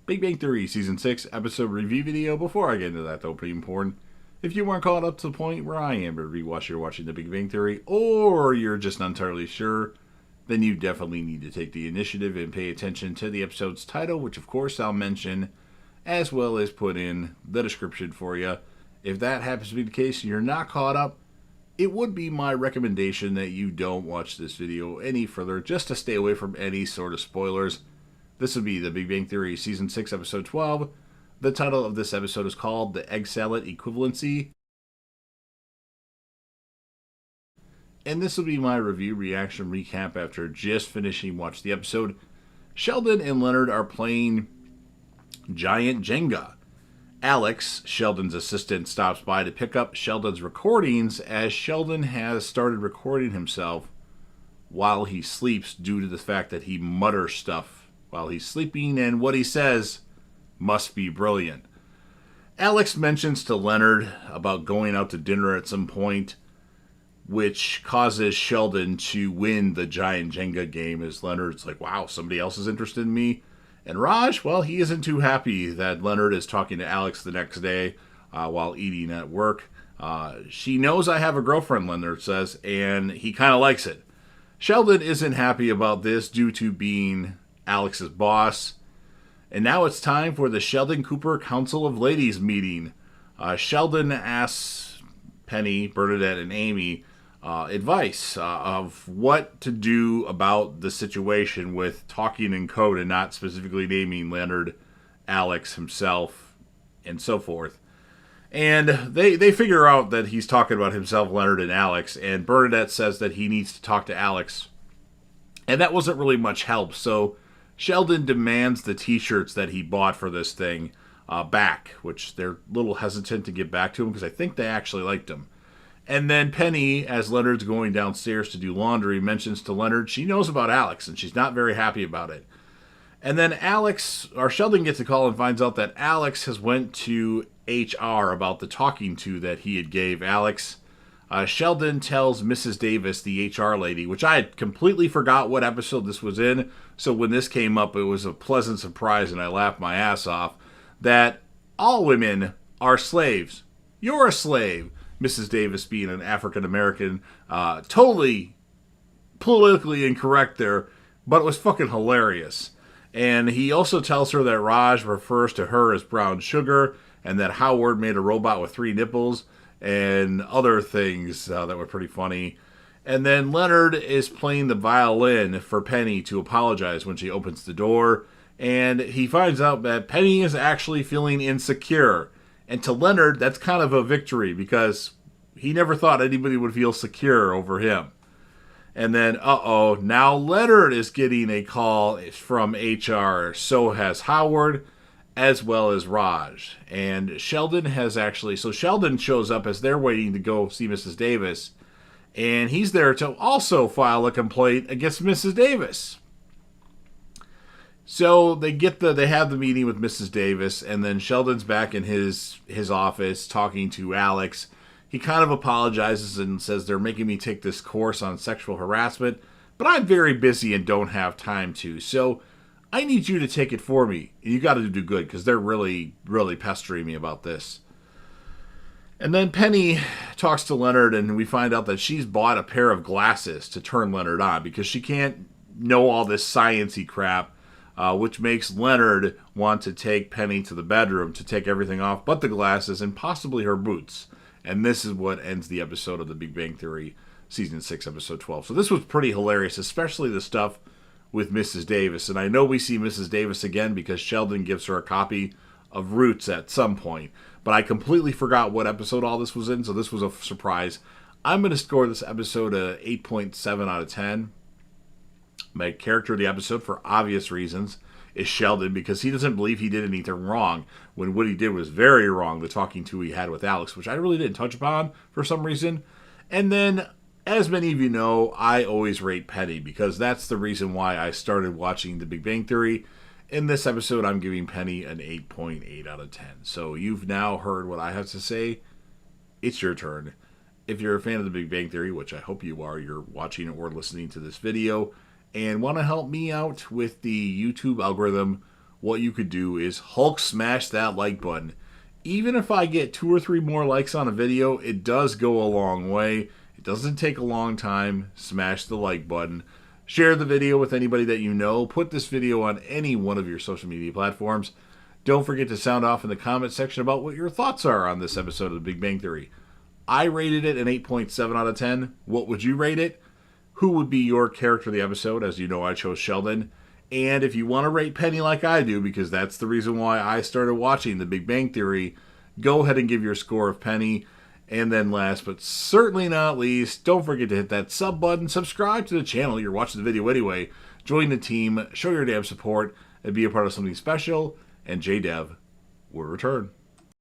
Big Bang Theory Season 6 episode review video. Before I get into that, though, pretty important. If you weren't caught up to the point where I am every watch you're watching The Big Bang Theory, or you're just not entirely sure, then you definitely need to take the initiative and pay attention to the episode's title, which of course I'll mention, as well as put in the description for you. If that happens to be the case and you're not caught up, it would be my recommendation that you don't watch this video any further, just to stay away from any sort of spoilers. This would be The Big Bang Theory Season 6, Episode 12. The title of this episode is called The Egg Salad Equivalency. And this will be my review, reaction, recap after just finishing watching the episode. Sheldon and Leonard are playing Giant Jenga. Alex, Sheldon's assistant, stops by to pick up Sheldon's recordings as Sheldon has started recording himself while he sleeps due to the fact that he mutters stuff while he's sleeping, and what he says must be brilliant. Alex mentions to Leonard about going out to dinner at some point, which causes Sheldon to win the Giant Jenga game, as Leonard's like, wow, somebody else is interested in me. And Raj, well, he isn't too happy that Leonard is talking to Alex the next day while eating at work. She knows I have a girlfriend, Leonard says, and he kind of likes it. Sheldon isn't happy about this due to being Alex's boss. And now it's time for the Sheldon Cooper Council of Ladies meeting. Sheldon asks Penny, Bernadette, and Amy advice of what to do about the situation with talking in code and not specifically naming Leonard, Alex himself, and so forth. And they figure out that he's talking about himself, Leonard, and Alex, and Bernadette says that he needs to talk to Alex. And that wasn't really much help, so Sheldon demands the t-shirts that he bought for this thing back, which they're a little hesitant to give back to him because I think they actually liked them. And then Penny, as Leonard's going downstairs to do laundry, mentions to Leonard she knows about Alex, and she's not very happy about it. And then Sheldon gets a call and finds out that Alex has went to HR about the talking to that he had gave Alex. Sheldon tells Mrs. Davis, the HR lady, which I had completely forgot what episode this was in, so when this came up, it was a pleasant surprise, and I laughed my ass off, that all women are slaves. You're a slave. Mrs. Davis being an African-American, totally politically incorrect there, but it was fucking hilarious. And he also tells her that Raj refers to her as brown sugar, and that Howard made a robot with 3 nipples, and other things that were pretty funny. And then Leonard is playing the violin for Penny to apologize when she opens the door, and he finds out that Penny is actually feeling insecure. And to Leonard, that's kind of a victory because he never thought anybody would feel secure over him. And then, now Leonard is getting a call from HR. So has Howard, as well as Raj. And Sheldon Sheldon shows up as they're waiting to go see Mrs. Davis. And he's there to also file a complaint against Mrs. Davis. So they have the meeting with Mrs. Davis, and then Sheldon's back in his office talking to Alex. He kind of apologizes and says they're making me take this course on sexual harassment, but I'm very busy and don't have time to. So I need you to take it for me. You got to do good because they're really, really pestering me about this. And then Penny talks to Leonard, and we find out that she's bought a pair of glasses to turn Leonard on because she can't know all this science-y crap. Which makes Leonard want to take Penny to the bedroom to take everything off but the glasses and possibly her boots. And this is what ends the episode of The Big Bang Theory, Season 6, Episode 12. So this was pretty hilarious, especially the stuff with Mrs. Davis. And I know we see Mrs. Davis again because Sheldon gives her a copy of Roots at some point. But I completely forgot what episode all this was in, so this was a surprise. I'm going to score this episode a 8.7 out of 10. My character of the episode, for obvious reasons, is Sheldon because he doesn't believe he did anything wrong when what he did was very wrong, the talking to he had with Alex, which I really didn't touch upon for some reason. And then, as many of you know, I always rate Penny because that's the reason why I started watching The Big Bang Theory. In this episode, I'm giving Penny an 8.8 out of 10. So you've now heard what I have to say. It's your turn. If you're a fan of The Big Bang Theory, which I hope you are, you're watching or listening to this video, and want to help me out with the YouTube algorithm, what you could do is Hulk smash that like button. Even if I get 2 or 3 more likes on a video, it does go a long way. It doesn't take a long time. Smash the like button. Share the video with anybody that you know. Put this video on any one of your social media platforms. Don't forget to sound off in the comment section about what your thoughts are on this episode of The Big Bang Theory. I rated it an 8.7 out of 10. What would you rate it? Who would be your character of the episode? As you know, I chose Sheldon. And if you want to rate Penny like I do, because that's the reason why I started watching The Big Bang Theory, go ahead and give your score of Penny. And then last but certainly not least, don't forget to hit that sub button, subscribe to the channel. You're watching the video anyway. Join the team, show your damn support, and be a part of something special. And JDev will return.